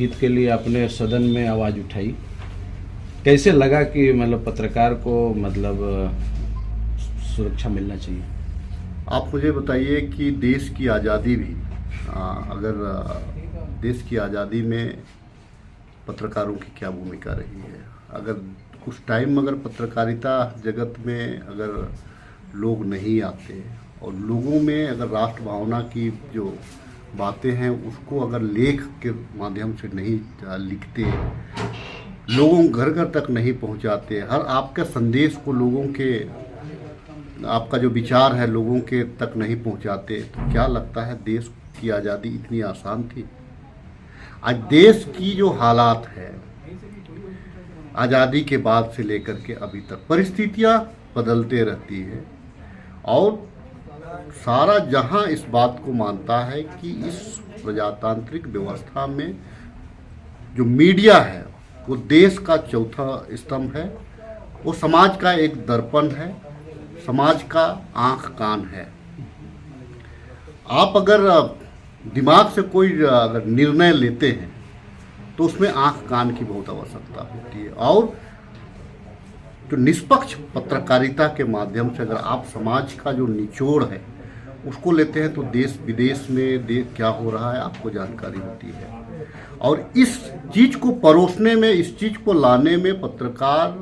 हित के लिए आपने सदन में आवाज़ उठाई। कैसे लगा कि मतलब पत्रकार को मतलब सुरक्षा मिलना चाहिए? आप मुझे बताइए कि देश की आज़ादी भी अगर देश की आज़ादी में पत्रकारों की क्या भूमिका रही है। अगर कुछ टाइम अगर पत्रकारिता जगत में अगर लोग नहीं आते और लोगों में अगर राष्ट्र भावना की जो बातें हैं उसको अगर लेख के माध्यम से नहीं लिखते, लोगों घर घर तक नहीं पहुंचाते, हर आपके संदेश को लोगों के, आपका जो विचार है लोगों के तक नहीं पहुंचाते, तो क्या लगता है देश की आज़ादी इतनी आसान थी? आज देश की जो हालात है आज़ादी के बाद से लेकर के अभी तक परिस्थितियां बदलते रहती है और सारा जहां इस बात को मानता है कि इस प्रजातांत्रिक व्यवस्था में जो मीडिया है वो देश का चौथा स्तंभ है, वो समाज का एक दर्पण है, समाज का आंख कान है। आप अगर दिमाग से कोई अगर निर्णय लेते हैं तो उसमें आंख कान की बहुत आवश्यकता होती है और जो निष्पक्ष पत्रकारिता के माध्यम से अगर आप समाज का जो निचोड़ है उसको लेते हैं तो देश विदेश में क्या हो रहा है आपको जानकारी होती है। और इस चीज़ को परोसने में, इस चीज़ को लाने में पत्रकार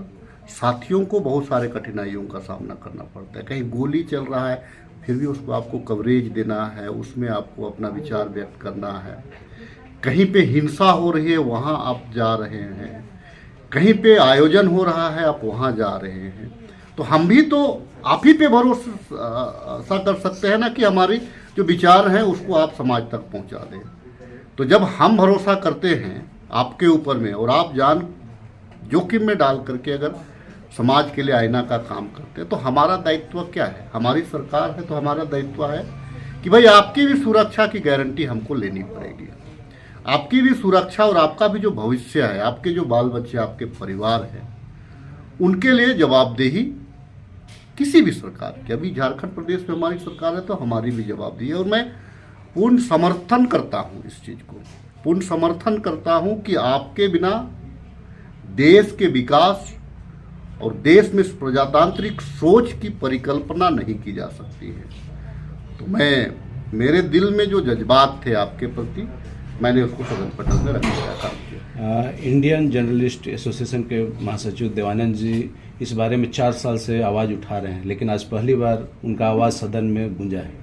साथियों को बहुत सारे कठिनाइयों का सामना करना पड़ता है। कहीं गोली चल रहा है फिर भी उसको आपको कवरेज देना है, उसमें आपको अपना विचार व्यक्त करना है। कहीं पे हिंसा हो रही है वहाँ आप जा रहे हैं, कहीं पे आयोजन हो रहा है आप वहाँ जा रहे हैं, तो हम भी तो आप ही पे भरोसा कर सकते हैं ना कि हमारी जो विचार हैं उसको आप समाज तक पहुँचा दें। तो जब हम भरोसा करते हैं आपके ऊपर में और आप जान जोखिम में डाल करके अगर समाज के लिए आईना का काम करते हैं तो हमारा दायित्व क्या है? हमारी सरकार है तो हमारा दायित्व है कि भाई आपकी भी सुरक्षा की गारंटी हमको लेनी पड़ेगी, आपकी भी सुरक्षा और आपका भी जो भविष्य है, आपके जो बाल बच्चे, आपके परिवार है, उनके लिए जवाबदेही किसी भी सरकार की, अभी झारखंड प्रदेश में हमारी सरकार है तो हमारी भी जवाबदेही है। और मैं पूर्ण समर्थन करता हूँ इस चीज़ को, पूर्ण समर्थन करता हूँ कि आपके बिना देश के विकास और देश में प्रजातांत्रिक सोच की परिकल्पना नहीं की जा सकती है। तो मेरे दिल में जो जज्बात थे आपके प्रति मैंने उसको सदन पटल में रखने का काम किया। इंडियन जर्नलिस्ट एसोसिएशन के महासचिव देवानंद जी इस बारे में 4 साल से आवाज़ उठा रहे हैं, लेकिन आज पहली बार उनका आवाज़ सदन में गूंजा है।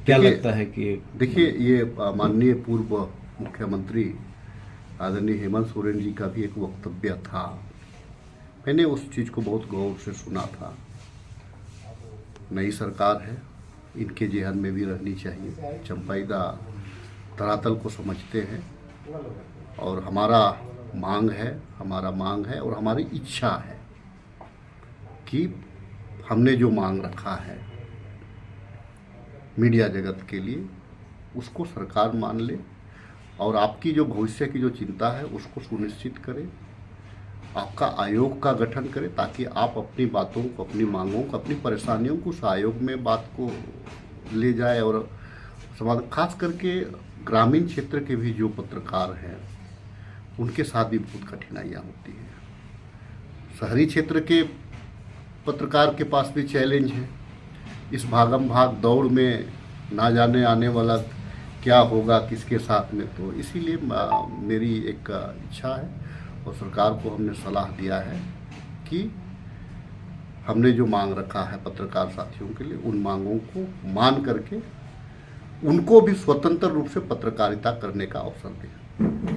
क्या लगता है कि देखिए ये माननीय पूर्व मुख्यमंत्री आदरणीय हेमंत सोरेन जी का भी एक वक्तव्य था, मैंने उस चीज़ को बहुत गौर से सुना था। नई सरकार है, इनके जेहन में भी रहनी चाहिए, चंपाइदा धरातल को समझते हैं और हमारा मांग है और हमारी इच्छा है कि हमने जो मांग रखा है मीडिया जगत के लिए उसको सरकार मान ले और आपकी जो भविष्य की जो चिंता है उसको सुनिश्चित करे, आपका आयोग का गठन करे ताकि आप अपनी बातों को, अपनी मांगों को, अपनी परेशानियों को उस आयोग में बात को ले जाए। और समाज खास करके ग्रामीण क्षेत्र के भी जो पत्रकार हैं उनके साथ भी बहुत कठिनाइयाँ होती हैं। शहरी क्षेत्र के पत्रकार के पास भी चैलेंज है, इस भागम भाग दौड़ में ना जाने आने वाला क्या होगा किसके साथ में। तो इसीलिए मेरी एक इच्छा है और सरकार को हमने सलाह दिया है कि हमने जो मांग रखा है पत्रकार साथियों के लिए उन मांगों को मान करके उनको भी स्वतंत्र रूप से पत्रकारिता करने का अवसर दें।